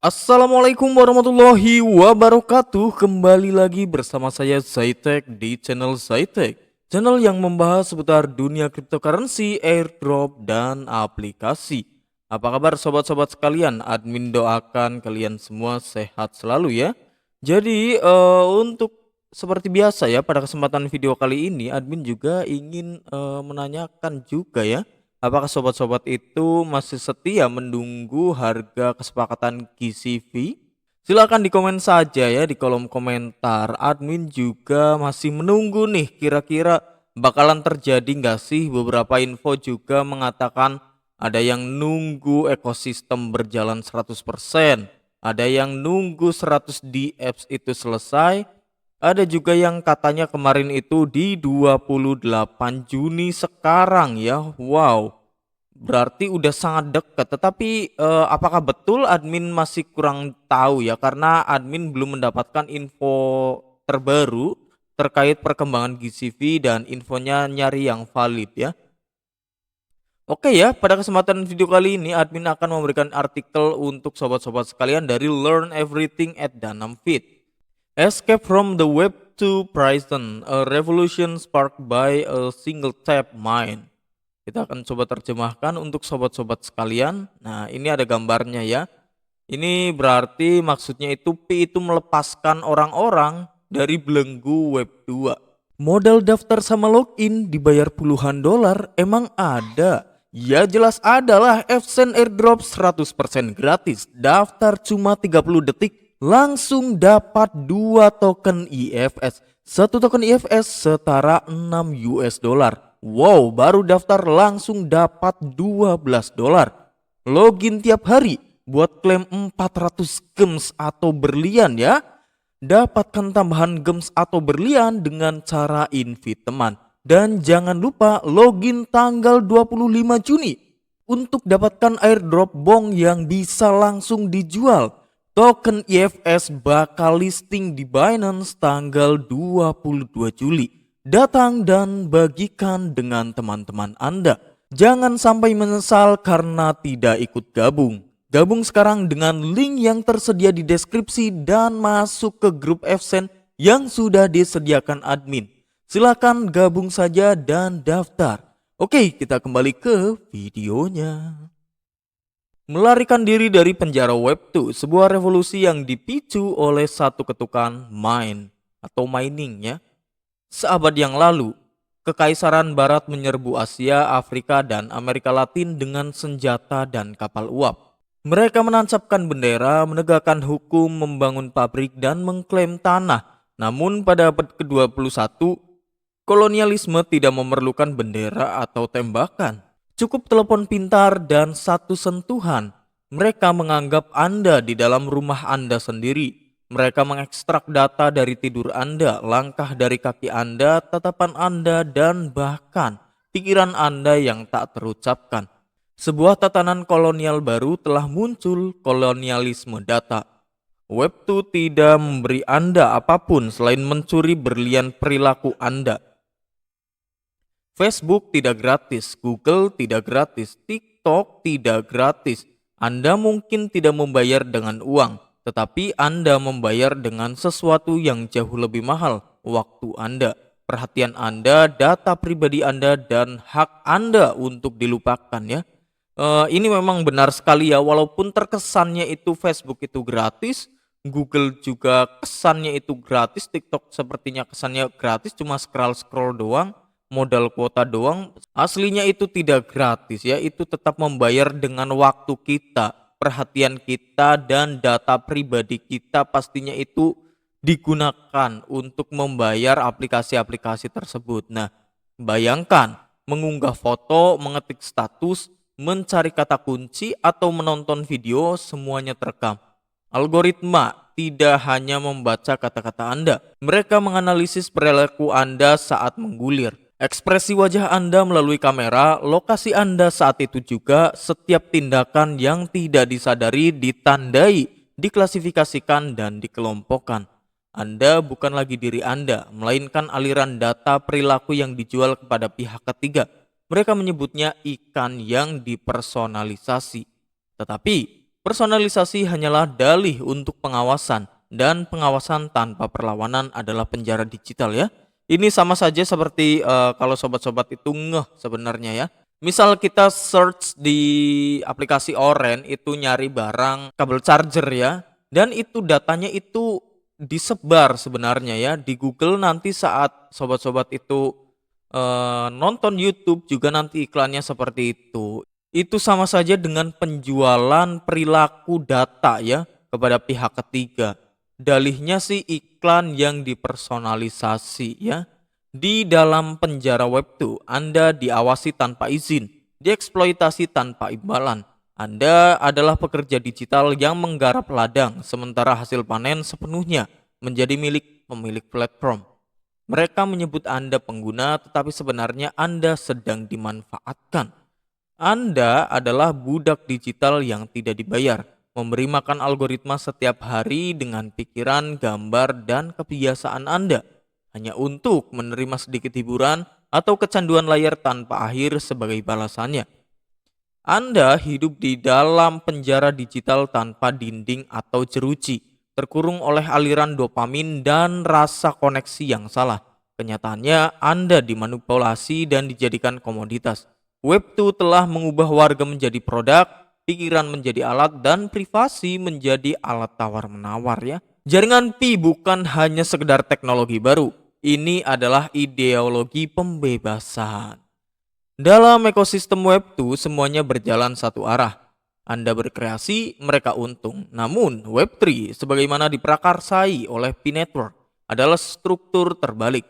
Assalamualaikum warahmatullahi wabarakatuh. Kembali lagi bersama saya Zaitek di channel Zaitek, channel yang membahas seputar dunia cryptocurrency, airdrop, dan aplikasi. Apa kabar sobat-sobat sekalian? Admin doakan kalian semua sehat selalu ya. Jadi untuk seperti biasa ya, pada kesempatan video kali ini admin juga ingin menanyakan juga ya, apakah sobat-sobat itu masih setia menunggu harga kesepakatan GCV? Silahkan di komen saja ya di kolom komentar. Admin juga masih menunggu nih, kira-kira bakalan terjadi nggak sih? Beberapa info juga mengatakan ada yang nunggu ekosistem berjalan 100%, ada yang nunggu 100 DApps itu selesai, ada juga yang katanya kemarin itu di 28 Juni sekarang ya. Wow, berarti udah sangat dekat. Tetapi apakah betul admin masih kurang tahu ya, karena admin belum mendapatkan info terbaru terkait perkembangan GCV dan infonya nyari yang valid ya. Oke ya, pada kesempatan video kali ini admin akan memberikan artikel untuk sobat-sobat sekalian dari Learn Everything at Danam Fit. Escape from the Web to Prison, a revolution sparked by a single tap mind. Kita akan coba terjemahkan untuk sobat-sobat sekalian. Nah, ini ada gambarnya ya. Ini berarti maksudnya itu Pi itu melepaskan orang-orang dari belenggu Web 2. Modal daftar sama login dibayar puluhan dolar emang ada? Ya jelas adalah. Fsen airdrop 100% gratis. Daftar cuma 30 detik langsung dapat 2 token IFS. Satu token IFS setara 6 US dollar. Wow, baru daftar langsung dapat 12 dolar. Login tiap hari buat klaim 400 gems atau berlian ya. Dapatkan tambahan gems atau berlian dengan cara invite teman. Dan jangan lupa login tanggal 25 Juni untuk dapatkan airdrop bong yang bisa langsung dijual. Token IFS bakal listing di Binance tanggal 22 Juli. Datang dan bagikan dengan teman-teman Anda. Jangan sampai menyesal karena tidak ikut gabung. Gabung sekarang dengan link yang tersedia di deskripsi dan masuk ke grup Fsen yang sudah disediakan admin. Silakan gabung saja dan daftar. Oke, kita kembali ke videonya. Melarikan diri dari penjara Web2, sebuah revolusi yang dipicu oleh satu ketukan mine atau mining ya. Seabad yang lalu, Kekaisaran Barat menyerbu Asia, Afrika, dan Amerika Latin dengan senjata dan kapal uap. Mereka menancapkan bendera, menegakkan hukum, membangun pabrik, dan mengklaim tanah. Namun pada abad ke-21, kolonialisme tidak memerlukan bendera atau tembakan. Cukup telepon pintar dan satu sentuhan. Mereka menganggap Anda di dalam rumah Anda sendiri. Mereka mengekstrak data dari tidur Anda, langkah dari kaki Anda, tatapan Anda, dan bahkan pikiran Anda yang tak terucapkan. Sebuah tatanan kolonial baru telah muncul, kolonialisme data. Web2 tidak memberi Anda apapun selain mencuri berlian perilaku Anda. Facebook tidak gratis, Google tidak gratis, TikTok tidak gratis. Anda mungkin tidak membayar dengan uang, tetapi Anda membayar dengan sesuatu yang jauh lebih mahal, waktu Anda, perhatian Anda, data pribadi Anda, dan hak Anda untuk dilupakan ya. Ini memang benar sekali ya, walaupun terkesannya itu Facebook itu gratis, Google juga kesannya itu gratis, TikTok sepertinya kesannya gratis, cuma scroll-scroll doang, modal kuota doang. Aslinya itu tidak gratis ya, itu tetap membayar dengan waktu kita, perhatian kita, dan data pribadi kita pastinya itu digunakan untuk membayar aplikasi-aplikasi tersebut. Nah, bayangkan mengunggah foto, mengetik status, mencari kata kunci, atau menonton video, semuanya terekam. Algoritma tidak hanya membaca kata-kata Anda, mereka menganalisis perilaku Anda saat menggulir, ekspresi wajah Anda melalui kamera, lokasi Anda saat itu juga. Setiap tindakan yang tidak disadari ditandai, diklasifikasikan, dan dikelompokkan. Anda bukan lagi diri Anda, melainkan aliran data perilaku yang dijual kepada pihak ketiga. Mereka menyebutnya ikan yang dipersonalisasi. Tetapi Personalisasi hanyalah dalih untuk pengawasan, dan pengawasan tanpa perlawanan adalah penjara digital ya. Ini sama saja seperti kalau sobat-sobat itu ngeh sebenarnya ya. Misal kita search di aplikasi Oren itu nyari barang kabel charger ya, dan itu datanya itu disebar sebenarnya ya di Google. Nanti saat sobat-sobat itu nonton YouTube juga nanti iklannya seperti itu. Itu sama saja dengan penjualan perilaku data ya kepada pihak ketiga. Dalihnya sih iklan yang dipersonalisasi ya. Di dalam penjara web tuh Anda diawasi tanpa izin, dieksploitasi tanpa imbalan. Anda adalah pekerja digital yang menggarap ladang sementara hasil panen sepenuhnya menjadi milik pemilik platform. Mereka menyebut Anda pengguna, tetapi sebenarnya Anda sedang dimanfaatkan. Anda adalah budak digital yang tidak dibayar, memberi makan algoritma setiap hari dengan pikiran, gambar, dan kebiasaan Anda, hanya untuk menerima sedikit hiburan atau kecanduan layar tanpa akhir sebagai balasannya. Anda hidup di dalam penjara digital tanpa dinding atau jeruji, terkurung oleh aliran dopamin dan rasa koneksi yang salah. Kenyataannya, Anda dimanipulasi dan dijadikan komoditas. Web2 telah mengubah warga menjadi produk, pikiran menjadi alat, dan privasi menjadi alat tawar-menawar ya. Jaringan Pi bukan hanya sekedar teknologi baru, ini adalah ideologi pembebasan. Dalam ekosistem Web2 semuanya berjalan satu arah. Anda berkreasi, mereka untung. Namun Web3 sebagaimana diprakarsai oleh Pi Network adalah struktur terbalik.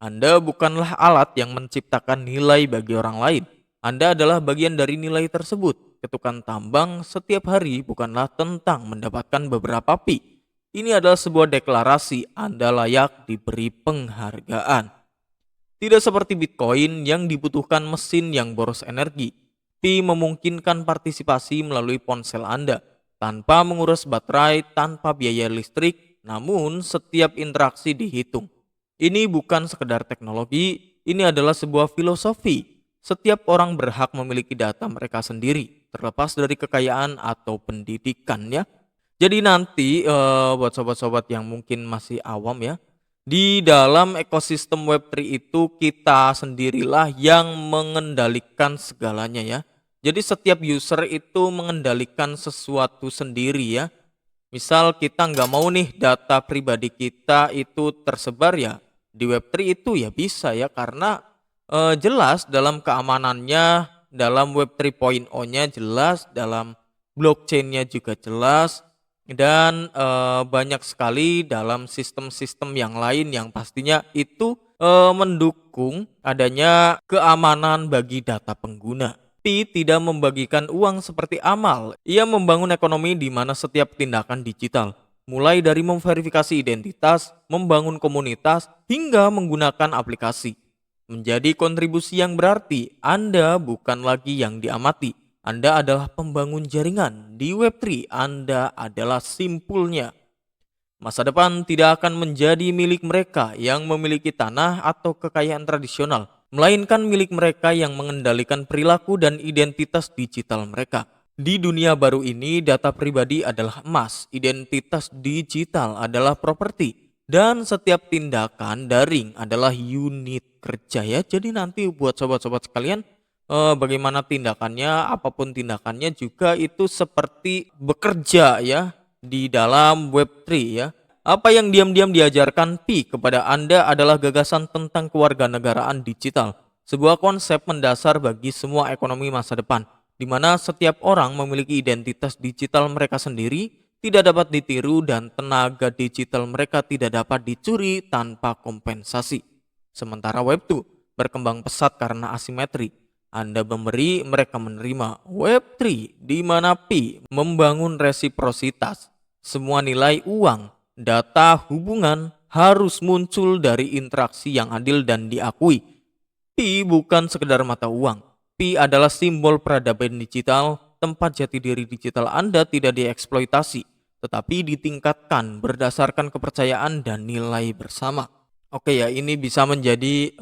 Anda bukanlah alat yang menciptakan nilai bagi orang lain. Anda adalah bagian dari nilai tersebut. Ketukan tambang setiap hari bukanlah tentang mendapatkan beberapa pi. Ini adalah sebuah deklarasi Anda layak diberi penghargaan. Tidak seperti Bitcoin yang dibutuhkan mesin yang boros energi. Pi memungkinkan partisipasi melalui ponsel Anda tanpa menguras baterai, tanpa biaya listrik, namun setiap interaksi dihitung. Ini bukan sekedar teknologi, ini adalah sebuah filosofi. Setiap orang berhak memiliki data mereka sendiri, terlepas dari kekayaan atau pendidikannya. Jadi nanti buat sobat-sobat yang mungkin masih awam ya, di dalam ekosistem Web3 itu kita sendirilah yang mengendalikan segalanya ya. Jadi setiap user itu mengendalikan sesuatu sendiri ya. Misal kita nggak mau nih data pribadi kita itu tersebar ya, di Web3 itu ya bisa ya, karena jelas dalam keamanannya, dalam Web 3.0-nya jelas, dalam blockchain-nya juga jelas, dan banyak sekali dalam sistem-sistem yang lain yang pastinya itu mendukung adanya keamanan bagi data pengguna. Pi tidak membagikan uang seperti amal. Ia membangun ekonomi di mana setiap tindakan digital, mulai dari memverifikasi identitas, membangun komunitas, hingga menggunakan aplikasi, menjadi kontribusi yang berarti. Anda bukan lagi yang diamati, Anda adalah pembangun jaringan. Di Web3, Anda adalah simpulnya. Masa depan tidak akan menjadi milik mereka yang memiliki tanah atau kekayaan tradisional, melainkan milik mereka yang mengendalikan perilaku dan identitas digital mereka. Di dunia baru ini, data pribadi adalah emas, identitas digital adalah properti, dan setiap tindakan daring adalah unit kerja ya. Jadi nanti buat sobat-sobat sekalian, bagaimana tindakannya, apapun tindakannya juga itu seperti bekerja ya di dalam Web3 ya. Apa yang diam-diam diajarkan Pi kepada Anda adalah gagasan tentang kewarganegaraan digital, sebuah konsep mendasar bagi semua ekonomi masa depan, di mana setiap orang memiliki identitas digital mereka sendiri, tidak dapat ditiru, dan tenaga digital mereka tidak dapat dicuri tanpa kompensasi. Sementara Web2 berkembang pesat karena asimetri. Anda memberi, mereka menerima. Web3 di mana Pi membangun resiprositas. Semua nilai uang, data, hubungan harus muncul dari interaksi yang adil dan diakui. Pi bukan sekedar mata uang. Pi adalah simbol peradaban digital, tempat jati diri digital Anda tidak dieksploitasi, tetapi ditingkatkan berdasarkan kepercayaan dan nilai bersama. Oke ya, ini bisa menjadi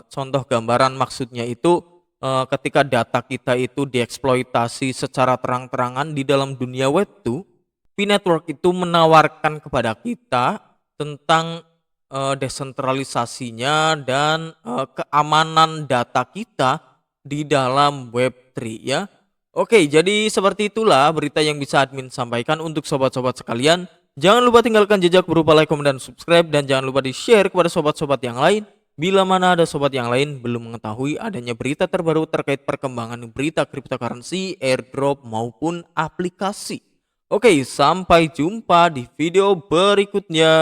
contoh gambaran maksudnya itu ketika data kita itu dieksploitasi secara terang-terangan di dalam dunia web 2, V-Network itu menawarkan kepada kita tentang desentralisasinya dan keamanan data kita di dalam web 3 ya. Oke, jadi seperti itulah berita yang bisa admin sampaikan untuk sobat-sobat sekalian. Jangan lupa tinggalkan jejak berupa like, komen, dan subscribe, dan jangan lupa di-share kepada sobat-sobat yang lain. Bila mana ada sobat yang lain belum mengetahui adanya berita terbaru terkait perkembangan berita cryptocurrency, airdrop maupun aplikasi. Oke, sampai jumpa di video berikutnya.